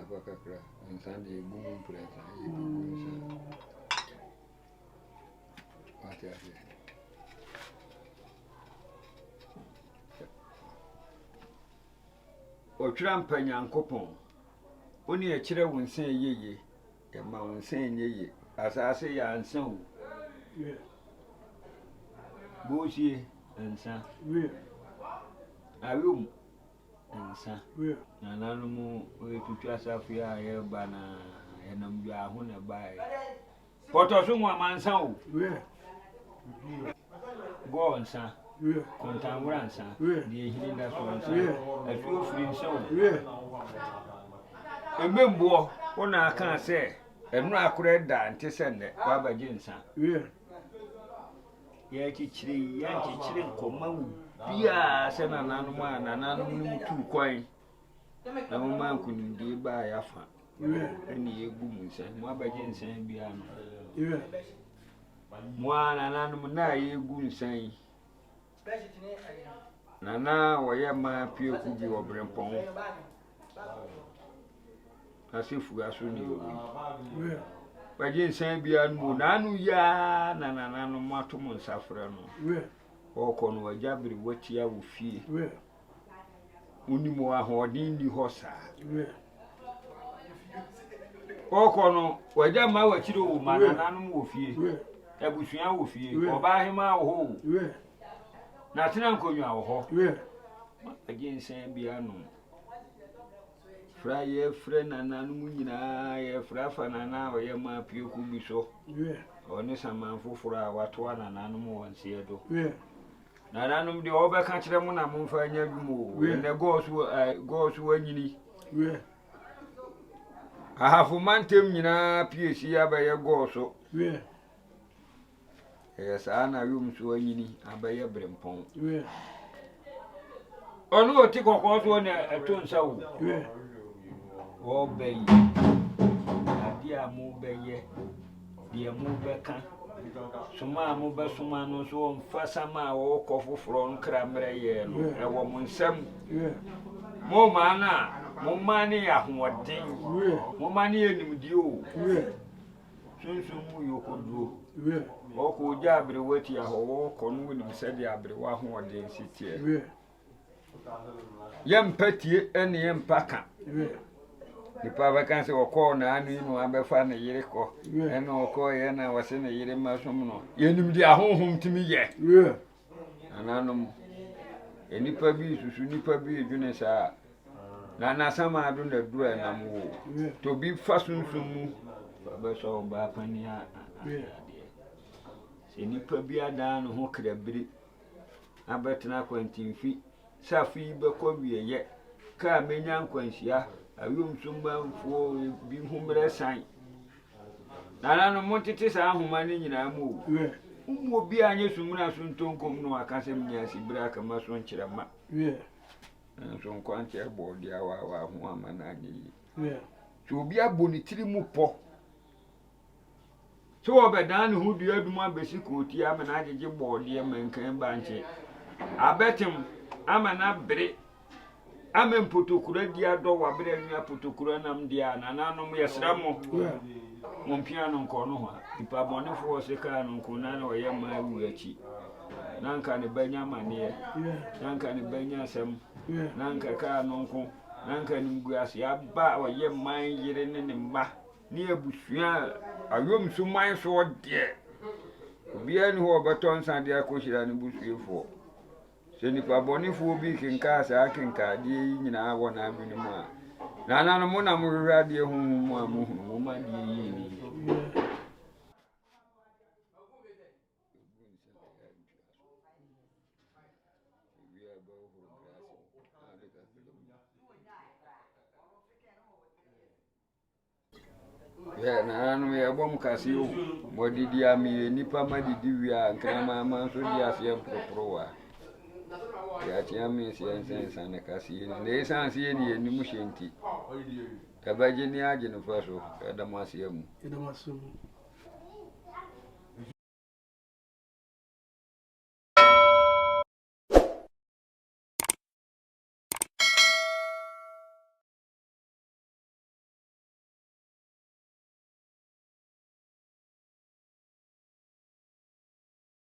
for Kakra and Sunday boom press. What are you? O trampan Yankopon. Only a children will say ye, a man saying ye, as I say, and so. Bushi and son. I will. And son. An animal way to trust a fear, banner, and I'm going to buy. What are some man so? Go on, son. Contamran, son. The Ahintasɛm, a few free so. A member, one I can't say, and no, I could dance to send it, Baba Jensen. Yankee chilling, come Pia, send an animal and an animal too coin. No man couldn't be by a fan. Any boom, said Baba Jensen piano. One an animal, now you goon saying. Nana, where my pure could be over a pond. As if we are soon you. But Jensen piano, Nanu ya, Nana, no matumon saffron. Or Conway Jabri, what ya will fear. Unimo hoarding the horse. Or Cono, where Jamma, what you do, man, and animal fear. A bushia will fear, or buy him our hole. Nothing uncle you our hole. Again, Sam piano. Fry a friend and animal, a fraffan and now a my pure could be so. Honest a man for our one and animal and Seattle. Nanum the over country moon and moon for any more. And the goes when you need. I have a man tell me now, PCA by a go so. Yes, ayomso when you need a by a brimpon. Oh, no, take a horse one a tone so. Oh, bay. Dear move bay, dear move back. Suma move suma no so fasama or coffee from Cramray, a woman some. More mana, more money, what thing, more money in you. Sunsumsem you could do. Or could jabber what you have walk on when you said the Abrewa who are the city. Yam petty and yam packer. The Papa can say, or call Nanu, I'm a fan of Yerico, and no call, and I was in a Yeremasum. You knew the home to me yet. And I know any pubby should nipper be Junessa. Nana some I don't do and I'm to be fastened to move. But so Mpanin Atena Ase. Nipper be a down who could have been. I bet not 20 feet. Safi Bacobi yet. Car me young quenchia. Ayomso for being humble sign. Nana wanted to say, I'm managing a move. Who will be a new summer soon to come no Akans Yasi Brack and Mason Chirama. And some quantity aboard the hour woman. To be a bonitri mupo. So, but Dan who do you my basic Tiam and I did board dear man can banche. I bet him I'm an upgrade. Amen putukura dia do wa bere nua putukura nam dia na nanom yesramo mompiano nko no ho ipa bonefo seka no nko na na oye ma wu achi nanka ne banya mane nanka ne banya asem nanka ka no nko nanka ne nguase aba oye man yire ne ne mba ne abusua ayomso man so de bia ni ho beton san dia ko hira ne busuefo Nipa bonifo bi kinka sa kinka die nyina wona abinimu a nana no mo na mo hwehwa die humu amu mo ma die yi ni nana no ye bom kase o modidi ami nipa ma didi wi a nkama ma so di ase propro wa ya tiami siyansen na kasi ne san siye ni ni mushenti kabaje ni aje no faso da masiyamu